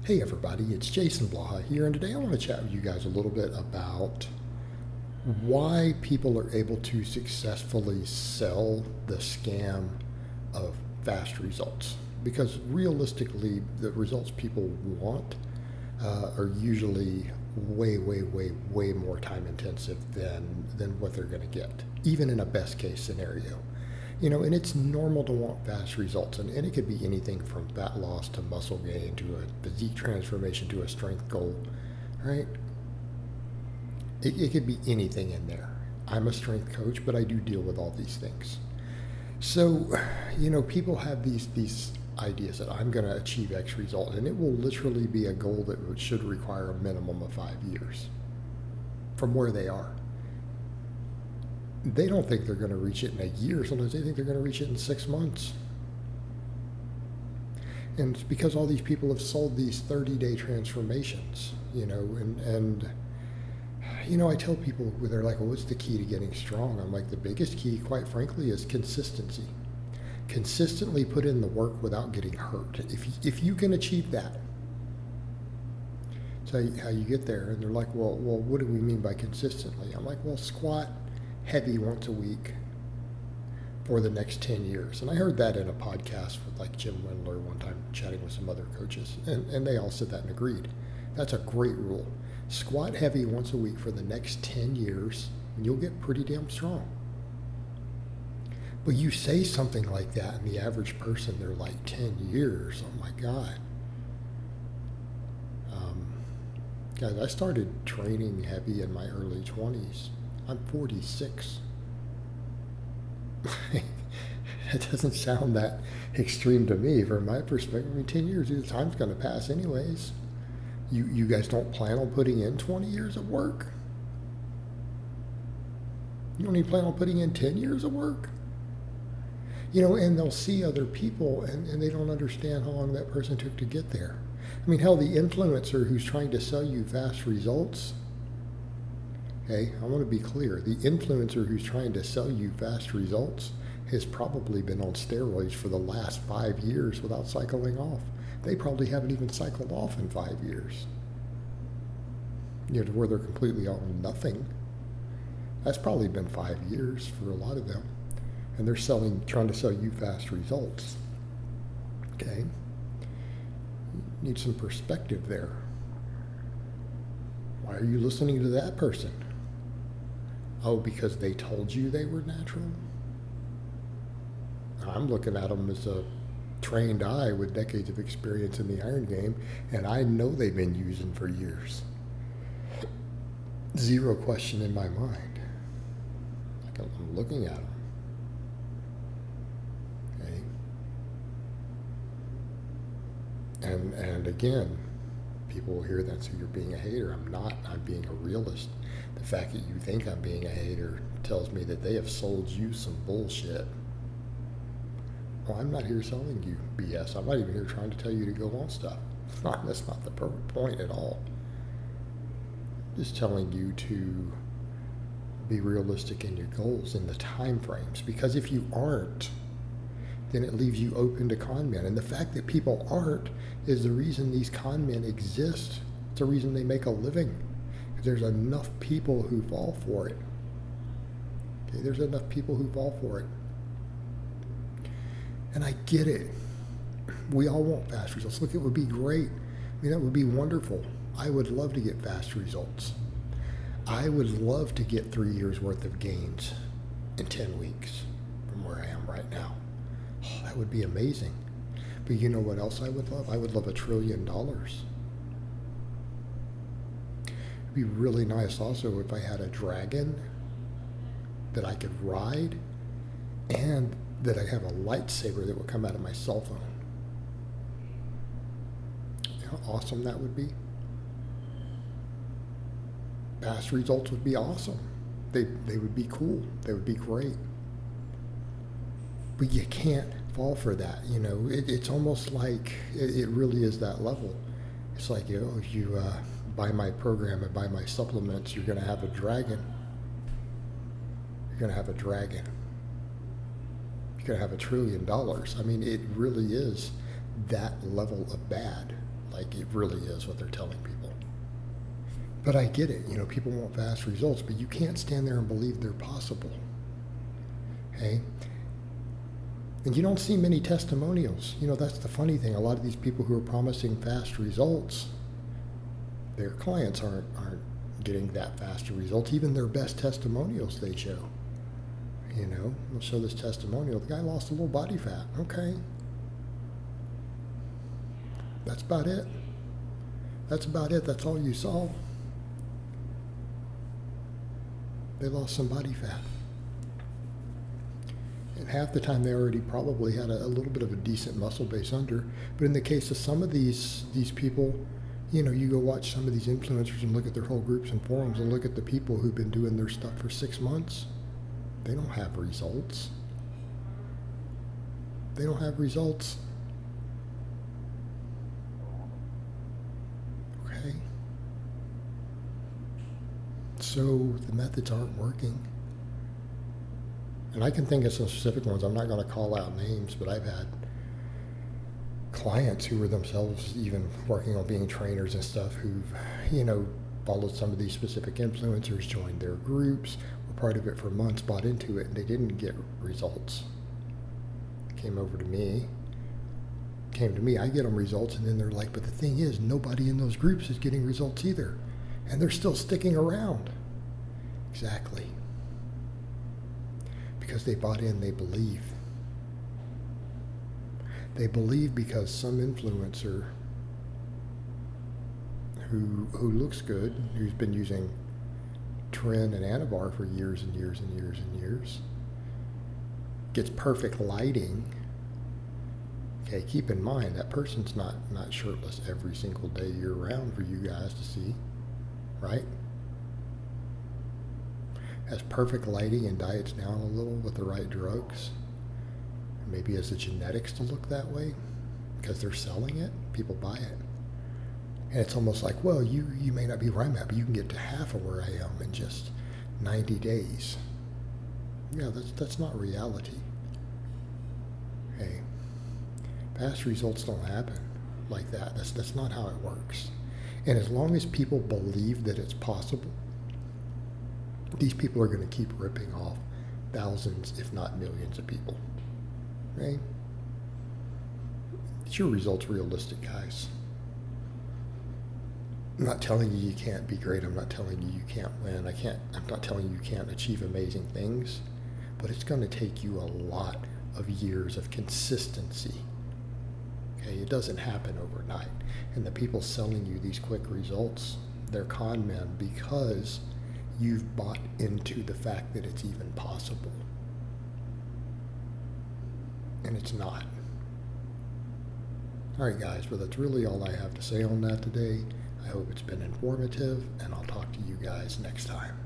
Hey everybody, it's Jason Blaha here, and today I want to chat with you guys a little bit about why people are able to successfully sell the scam of fast results. Because realistically, the results people want are usually way more time intensive than what they're going to get, even in a best case scenario. And it's normal to want fast results, and it could be anything from fat loss to muscle gain to a physique transformation to a strength goal, right? It could be anything in there. I'm a strength coach, but I do deal with all these things. So, people have these ideas that I'm going to achieve X result, and it will literally be a goal that should require a minimum of 5 years from where they are. They don't think they're going to reach it in a year. Sometimes they think they're going to reach it in 6 months. And it's because all these people have sold these 30-day transformations, and I tell people, they're like, well, what's the key to getting strong? I'm like, the biggest key, quite frankly, is consistency. Consistently put in the work without getting hurt. If you can achieve that, that's how you get there. And they're like, well, what do we mean by consistently? I'm like, well, squat heavy once a week for the next 10 years. And I heard that in a podcast with like Jim Wendler one time, chatting with some other coaches, and they all said that and agreed. That's a great rule. Squat heavy once a week for the next 10 years, and you'll get pretty damn strong. But you say something like that, and the average person, they're like, 10 years, oh my God. Guys, I started training heavy in my early 20s. I'm 46. It doesn't sound that extreme to me from my perspective. 10 years, the time's going to pass anyways. You guys don't plan on putting in 20 years of work? You don't even plan on putting in 10 years of work? And they'll see other people, and they don't understand how long that person took to get there. I mean, hell, the influencer who's trying to sell you fast results, okay, I want to be clear. The influencer who's trying to sell you fast results has probably been on steroids for the last 5 years without cycling off. They probably haven't even cycled off in 5 years. To where they're completely on nothing. That's probably been 5 years for a lot of them. And they're trying to sell you fast results. Okay? Need some perspective there. Why are you listening to that person? Oh, because they told you they were natural? I'm looking at them as a trained eye with decades of experience in the iron game, and I know they've been using for years. Zero question in my mind. Like, I'm looking at them. Okay? And again, people will hear that, so you're being a hater. I'm not. I'm being a realist. The fact that you think I'm being a hater tells me that they have sold you some bullshit. Well, I'm not here selling you BS. I'm not even here trying to tell you to go on stuff. That's not the point at all. Just telling you to be realistic in your goals and the time frames. Because if you aren't, then it leaves you open to con men. And the fact that people aren't is the reason these con men exist. It's the reason they make a living. There's enough people who fall for it. Okay, there's enough people who fall for it. And I get it. We all want fast results. Look, it would be great. I mean, that would be wonderful. I would love to get fast results. I would love to get 3 years worth of gains in 10 weeks from where I am right now. Oh, that would be amazing. But you know what else I would love? I would love $1 trillion. It'd be really nice also if I had a dragon that I could ride, and that I have a lightsaber that would come out of my cell phone. You know how awesome that would be? Past results would be awesome. They would be cool. They would be great. But you can't fall for that. It's almost like it really is that level. It's like, if you buy my program and buy my supplements, you're going to have a dragon. You're going to have a dragon. You're going to have $1 trillion. I mean, it really is that level of bad. Like, it really is what they're telling people. But I get it. People want fast results, but you can't stand there and believe they're possible. Okay? And you don't see many testimonials. That's the funny thing. A lot of these people who are promising fast results, their clients aren't getting that faster results. Even their best testimonials they show. They'll show this testimonial. The guy lost a little body fat. Okay. That's about it. That's all you saw. They lost some body fat. And half the time they already probably had a little bit of a decent muscle base under. But in the case of some of these people, you go watch some of these influencers and look at their whole groups and forums and look at the people who've been doing their stuff for 6 months. They don't have results. They don't have results. Okay. So the methods aren't working. And I can think of some specific ones. I'm not going to call out names, but I've had clients who were themselves even working on being trainers and stuff who've, followed some of these specific influencers, joined their groups, were part of it for months, bought into it, and they didn't get results. Came to me, I get them results, and then they're like, but the thing is, nobody in those groups is getting results either. And they're still sticking around. Exactly. Because they bought in, they believe. They believe because some influencer who looks good, who's been using Tren and Anavar for years and years and years and years, gets perfect lighting. Okay, keep in mind that person's not shirtless every single day year round for you guys to see, right? Has perfect lighting and diets down a little with the right drugs. Maybe has the genetics to look that way because they're selling it, people buy it. And it's almost like, well, you may not be where I'm at, but you can get to half of where I am in just 90 days. Yeah, that's not reality. Hey, fast results don't happen like that. That's not how it works. And as long as people believe that it's possible, these people are going to keep ripping off thousands, if not millions of people. Right? Is your results realistic, guys? I'm not telling you can't be great. I'm not telling you can't win. I'm not telling you can't achieve amazing things. But it's going to take you a lot of years of consistency. Okay, it doesn't happen overnight. And the people selling you these quick results, they're con men because you've bought into the fact that it's even possible. And it's not. All right, guys, well, that's really all I have to say on that today. I hope it's been informative, and I'll talk to you guys next time.